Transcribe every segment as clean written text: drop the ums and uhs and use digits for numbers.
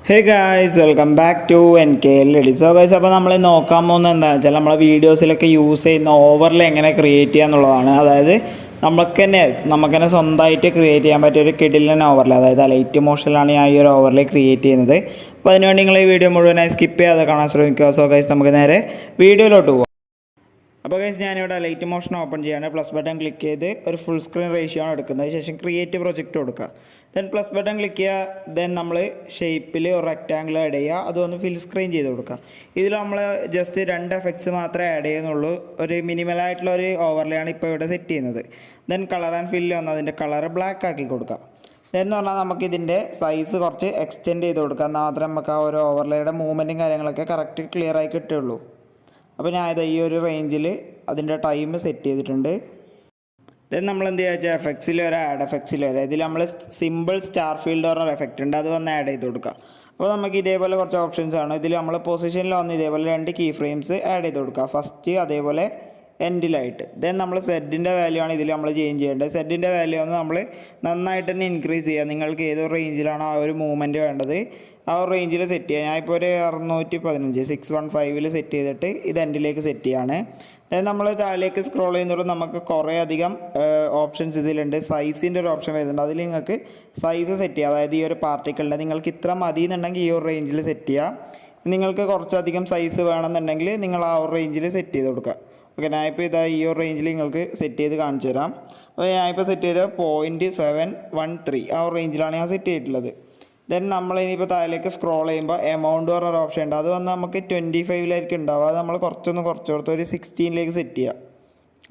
Hey guys, welcome back to NKL EDITS. So guys, അപ്പോൾ നമ്മൾ നോക്കാൻ പോകുന്നത് എന്താണെന്ന് വെച്ചാൽ നമ്മളെ വീഡിയോസിലൊക്കെ യൂസ് ചെയ്യുന്ന ഓവർലേ എങ്ങനെ ക്രിയേറ്റ് ചെയ്യുക എന്നുള്ളതാണ്. അതായത് നമുക്ക് തന്നെ സ്വന്തമായിട്ട് ക്രിയേറ്റ് ചെയ്യാൻ പറ്റിയ ഒരു കിടിലൻ ഓവർലേ, അതായത് ലൈറ്റ് മോഷനിലാണ് ഞാൻ ഈ ഒരു ഓവർലേ ക്രിയേറ്റ് ചെയ്യുന്നത്. അപ്പോൾ അതിനുവേണ്ടി നിങ്ങൾ ഈ വീഡിയോ മുഴുവനായി സ്കിപ്പ് ചെയ്യാതെ കാണാൻ ശ്രമിക്കുക. സോ ഗൈസ്, നമുക്ക് നേരെ വീഡിയോയിലോട്ട് പോകാം. അപ്പോൾ ഗൈസ്, ഞാനിവിടെ ലൈറ്റ് മോഷൻ ഓപ്പൺ ചെയ്യാണ്. പ്ലസ് ബട്ടൺ ക്ലിക്ക് ചെയ്ത് ഒരു ഫുൾ സ്ക്രീൻ റേഷ്യോ ആണ് എടുക്കുന്നത്. ശേഷം ക്രിയേറ്റ് പ്രൊജക്റ്റ് കൊടുക്കുക. ദെൻ പ്ലസ് ബട്ടൺ ക്ലിക്ക് ചെയ്യുക. ദെൻ നമ്മൾ ഷേപ്പിൽ ഒരു റെക്റ്റാങ്കിൾ ആഡ് ചെയ്യുക. അതൊന്ന് ഫിൽ സ്ക്രീൻ ചെയ്ത് കൊടുക്കുക. ഇതിൽ നമ്മൾ ജസ്റ്റ് 2 എഫക്ട്സ് മാത്രമേ ആഡ് ചെയ്യുന്നുള്ളൂ. ഒരു മിനിമലായിട്ടുള്ള ഒരു ഓവർലേ ആണ് ഇപ്പോൾ ഇവിടെ സെറ്റ് ചെയ്യുന്നത്. ദെൻ കളർ ആൻഡ് ഫില്ല് വന്ന് അതിൻ്റെ കളർ ബ്ലാക്ക് ആക്കി കൊടുക്കുക. ദെൻ എന്ന് പറഞ്ഞാൽ നമുക്കിതിൻ്റെ സൈസ് കുറച്ച് എക്സ്റ്റെൻഡ് ചെയ്ത് കൊടുക്കുക. എന്നാൽ മാത്രമേ നമുക്ക് ആ ഒരു ഓവർലേയുടെ മൂവ്മെൻറ്റും കാര്യങ്ങളൊക്കെ കറക്റ്റ് ക്ലിയർ ആയി കിട്ടുള്ളൂ. അപ്പോൾ ഞാനിത് ഈ ഒരു റേഞ്ചിൽ അതിൻ്റെ ടൈം സെറ്റ് ചെയ്തിട്ടുണ്ട്. ദെൻ നമ്മൾ എന്ത് ചെയ്യുക വെച്ചാൽ എഫക്ട്സിൽ വരാം, ആഡ് എഫക്ട്സിൽ വരാം. ഇതിൽ നമ്മൾ സിമ്പിൾ സ്റ്റാർ ഫീൽഡ് പറഞ്ഞ എഫക്റ്റ് ഉണ്ട്, അത് വന്ന് ആഡ് ചെയ്ത് കൊടുക്കുക. അപ്പോൾ നമുക്ക് ഇതേപോലെ കുറച്ച് ഓപ്ഷൻസ് ആണ്. ഇതിൽ നമ്മൾ പൊസിഷനിൽ വന്ന് ഇതേപോലെ 2 കീ ഫ്രെയിംസ് ആഡ് ചെയ്ത് കൊടുക്കുക, ഫസ്റ്റ് അതേപോലെ എൻഡിലായിട്ട്. ദെൻ നമ്മൾ സെഡിൻ്റെ വാല്യൂ ആണ് ഇതിൽ നമ്മൾ ചേഞ്ച് ചെയ്യേണ്ടത്. സെഡിൻ്റെ വാല്യൂ ഒന്ന് നമ്മൾ നന്നായിട്ട് തന്നെ ഇൻക്രീസ് ചെയ്യുക. നിങ്ങൾക്ക് ഏതൊരു റേഞ്ചിലാണ് ആ ഒരു മൂവ്മെൻറ്റ് വേണ്ടത് ആ ഒരു റേഞ്ചിൽ സെറ്റ് ചെയ്യുക. ഞാനിപ്പോൾ ഒരു 615 615 സെറ്റ് ചെയ്തിട്ട് ഇത് എൻഡിലേക്ക് സെറ്റ് ചെയ്യാണ്. നമ്മൾ താഴേക്ക് സ്ക്രോൾ ചെയ്യുന്നതോടെ നമുക്ക് കുറേ അധികം ഓപ്ഷൻസ് ഇതിലുണ്ട്. സൈസിൻ്റെ ഒരു ഓപ്ഷൻ വരുന്നുണ്ട്, അതിൽ നിങ്ങൾക്ക് സൈസ് സെറ്റ് ചെയ്യുക. അതായത് ഈ ഒരു പാർട്ടിക്കിളിൻ്റെ നിങ്ങൾക്ക് ഇത്ര മതി എന്നുണ്ടെങ്കിൽ ഈ ഒരു റേഞ്ചിൽ സെറ്റ് ചെയ്യുക. നിങ്ങൾക്ക് കുറച്ചധികം സൈസ് വേണമെന്നുണ്ടെങ്കിൽ നിങ്ങൾ ആ ഒരു റേഞ്ചിൽ സെറ്റ് ചെയ്ത് കൊടുക്കുക. ഓക്കെ, ഞാനിപ്പോൾ ഇതാ ഈ ഒരു റേഞ്ചിൽ നിങ്ങൾക്ക് സെറ്റ് ചെയ്ത് കാണിച്ചു തരാം. അപ്പോൾ ഞാനിപ്പോൾ സെറ്റ് ചെയ്ത 0.713 ആ ഒരു റേഞ്ചിലാണ് ഞാൻ സെറ്റ് ചെയ്തിട്ടുള്ളത്. ദെൻ നമ്മൾ ഇനിയിപ്പോൾ താഴേക്ക് സ്ക്രോൾ ചെയ്യുമ്പോൾ എമൗണ്ട് പറഞ്ഞൊരു ഓപ്ഷൻ ഉണ്ട്, അത് വന്ന് നമുക്ക് 25 ഉണ്ടാവുക. അത് നമ്മൾ കുറച്ച് കൊടുത്ത് ഒരു 16 സെറ്റ് ചെയ്യുക.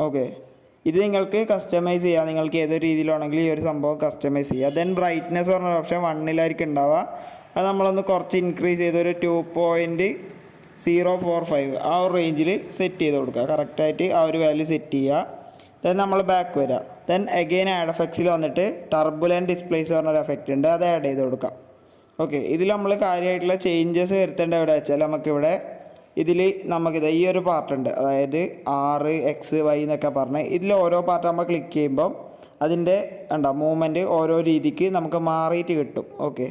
ഓക്കെ, ഇത് നിങ്ങൾക്ക് കസ്റ്റമൈസ് ചെയ്യുക. നിങ്ങൾക്ക് ഏതൊരു രീതിയിലാണെങ്കിലും ഈ ഒരു സംഭവം കസ്റ്റമൈസ് ചെയ്യുക. ദെൻ ബ്രൈറ്റ്നെസ് പറഞ്ഞ ഓപ്ഷൻ 1 ഉണ്ടാവുക. അത് നമ്മളൊന്ന് കുറച്ച് ഇൻക്രീസ് ചെയ്ത് ഒരു 2.045 ആ ഒരു റേഞ്ചിൽ സെറ്റ് ചെയ്ത് കൊടുക്കുക. കറക്റ്റായിട്ട് ആ ഒരു വാല്യൂ സെറ്റ് ചെയ്യുക. ദെൻ നമ്മൾ ബാക്ക് വരിക. ദെൻ അഗെയിൻ ആഡ് എഫക്ട്സിൽ വന്നിട്ട് ടർബുലൻറ്റ് ഡിസ്പ്ലേസ് പറഞ്ഞൊരു എഫക്റ്റ് ഉണ്ട്, അത് ആഡ് ചെയ്ത് കൊടുക്കാം. ഓക്കെ, ഇതിൽ നമ്മൾ കാര്യമായിട്ടുള്ള ചേഞ്ചസ് വരുത്തേണ്ട എവിടെ വെച്ചാൽ നമുക്കിവിടെ നമുക്കിത് ഈ ഒരു പാർട്ടുണ്ട്, അതായത് RXY എന്നൊക്കെ പറഞ്ഞ് ഇതിൽ ഓരോ പാർട്ട് നമ്മൾ ക്ലിക്ക് ചെയ്യുമ്പോൾ അതിൻ്റെ മൂവ്മെൻറ്റ് ഓരോ രീതിക്ക് നമുക്ക് മാറിയിട്ട് കിട്ടും. ഓക്കെ,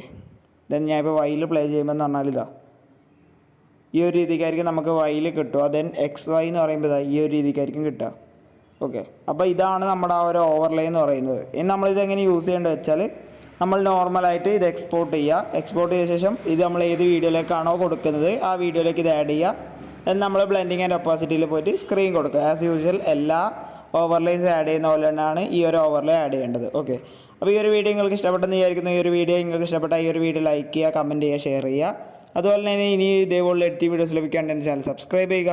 ദെൻ ഞാനിപ്പോൾ വൈയിൽ പ്ലേ ചെയ്യുമ്പോൾ എന്ന് പറഞ്ഞാൽ ഇതാ ഈ ഒരു രീതിക്കായിരിക്കും നമുക്ക് വൈയിൽ കിട്ടുക. ദെൻ XY എന്ന് പറയുമ്പോൾ ഇതാ ഈ ഒരു രീതിക്കായിരിക്കും കിട്ടുക. ഓക്കെ, അപ്പോൾ ഇതാണ് നമ്മുടെ ആ ഒരു ഓവർലേ എന്ന് പറയുന്നത്. ഇനി നമ്മളിതെങ്ങനെ യൂസ് ചെയ്യേണ്ടത് വെച്ചാൽ നമ്മൾ നോർമലായിട്ട് ഇത് എക്സ്പോർട്ട് ചെയ്യുക. എക്സ്പോർട്ട് ചെയ്ത ശേഷം ഇത് നമ്മൾ ഏത് വീഡിയോയിലേക്കാണോ കൊടുക്കുന്നത് ആ വീഡിയോയിലേക്ക് ഇത് ആഡ് ചെയ്യുക. ദെൻ നമ്മൾ ബ്ലെൻഡിങ് ആൻഡ് ഒപ്പാസിറ്റിയിൽ പോയിട്ട് സ്ക്രീൻ കൊടുക്കുക. ആസ് യൂഷ്വൽ എല്ലാ ഓവർലേസ് ആഡ് ചെയ്യുന്ന പോലെ തന്നെയാണ് ഈ ഒരു ഓവർലേ ആഡ് ചെയ്യേണ്ടത്. ഓക്കെ, അപ്പോൾ ഈ ഒരു വീഡിയോ നിങ്ങൾക്ക് ഇഷ്ടപ്പെട്ടെന്ന് വിചാരിക്കുന്നു. ഈ ഒരു വീഡിയോ നിങ്ങൾക്ക് ഇഷ്ടപ്പെട്ട ഈ ഒരു വീഡിയോ ലൈക്ക് ചെയ്യുക, കമൻറ്റ് ചെയ്യുക, ഷെയർ ചെയ്യുക. അതുപോലെ തന്നെ ഇനി ഇതേപോലെ എഡിറ്റ് വീഡിയോസ് ലഭിക്കാൻ എൻ്റെ ചാനൽ സബ്സ്ക്രൈബ് ചെയ്യുക.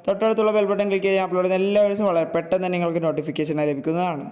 തൊട്ടടുത്തുള്ള ബെൽ ബട്ടൺ ക്ലിക്ക് ചെയ്യാൻ അപ്ലോഡ് ചെയ്യുന്ന എല്ലാ വീഡിയോസും വളരെ പെട്ടെന്ന് തന്നെ നിങ്ങൾക്ക് നോട്ടിഫിക്കേഷനായി ലഭിക്കുന്നതാണ്.